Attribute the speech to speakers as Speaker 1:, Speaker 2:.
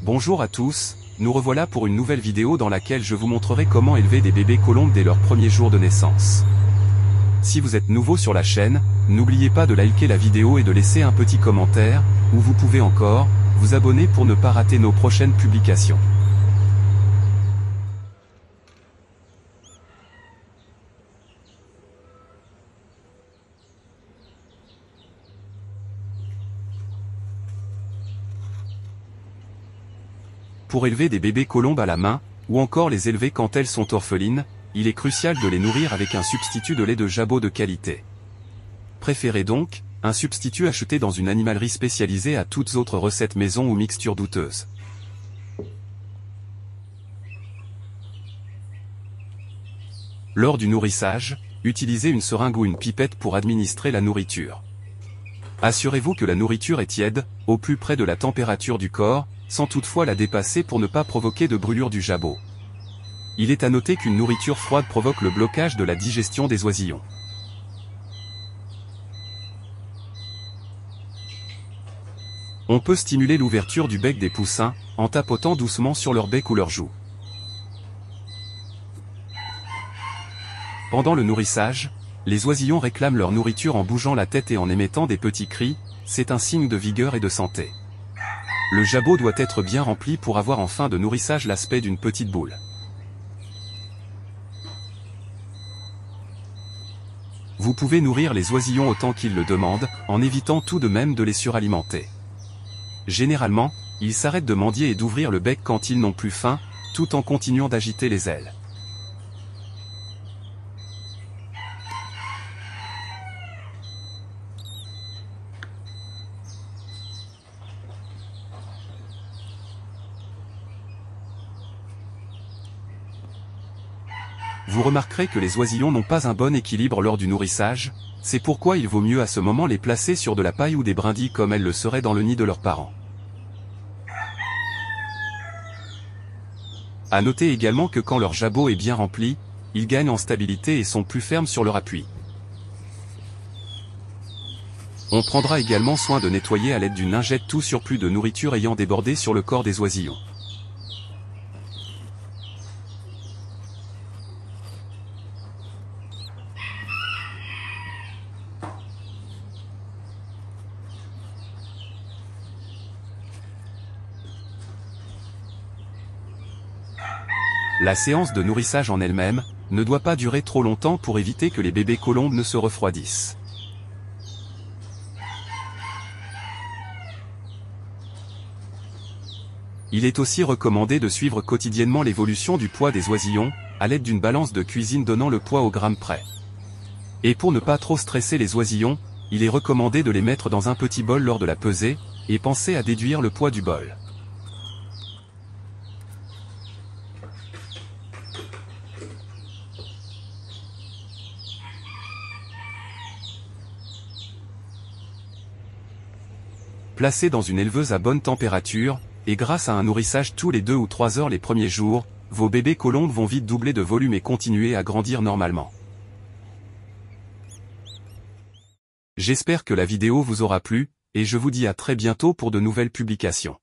Speaker 1: Bonjour à tous, nous revoilà pour une nouvelle vidéo dans laquelle je vous montrerai comment élever des bébés colombes dès leur premier jour de naissance. Si vous êtes nouveau sur la chaîne, n'oubliez pas de liker la vidéo et de laisser un petit commentaire, ou vous pouvez encore vous abonner pour ne pas rater nos prochaines publications. Pour élever des bébés colombes à la main, ou encore les élever quand elles sont orphelines, il est crucial de les nourrir avec un substitut de lait de jabot de qualité. Préférez donc un substitut acheté dans une animalerie spécialisée à toutes autres recettes maison ou mixtures douteuses. Lors du nourrissage, utilisez une seringue ou une pipette pour administrer la nourriture. Assurez-vous que la nourriture est tiède, au plus près de la température du corps, sans toutefois la dépasser pour ne pas provoquer de brûlure du jabot. Il est à noter qu'une nourriture froide provoque le blocage de la digestion des oisillons. On peut stimuler l'ouverture du bec des poussins, en tapotant doucement sur leur bec ou leur joue. Pendant le nourrissage, les oisillons réclament leur nourriture en bougeant la tête et en émettant des petits cris, c'est un signe de vigueur et de santé. Le jabot doit être bien rempli pour avoir en fin de nourrissage l'aspect d'une petite boule. Vous pouvez nourrir les oisillons autant qu'ils le demandent, en évitant tout de même de les suralimenter. Généralement, ils s'arrêtent de mendier et d'ouvrir le bec quand ils n'ont plus faim, tout en continuant d'agiter les ailes. Vous remarquerez que les oisillons n'ont pas un bon équilibre lors du nourrissage, c'est pourquoi il vaut mieux à ce moment les placer sur de la paille ou des brindilles comme elles le seraient dans le nid de leurs parents. À noter également que quand leur jabot est bien rempli, ils gagnent en stabilité et sont plus fermes sur leur appui. On prendra également soin de nettoyer à l'aide d'une lingette tout surplus de nourriture ayant débordé sur le corps des oisillons. La séance de nourrissage en elle-même ne doit pas durer trop longtemps pour éviter que les bébés colombes ne se refroidissent. Il est aussi recommandé de suivre quotidiennement l'évolution du poids des oisillons, à l'aide d'une balance de cuisine donnant le poids au gramme près. Et pour ne pas trop stresser les oisillons, il est recommandé de les mettre dans un petit bol lors de la pesée, et pensez à déduire le poids du bol. Placés dans une éleveuse à bonne température, et grâce à un nourrissage tous les 2 ou 3 heures les premiers jours, vos bébés colombes vont vite doubler de volume et continuer à grandir normalement. J'espère que la vidéo vous aura plu, et je vous dis à très bientôt pour de nouvelles publications.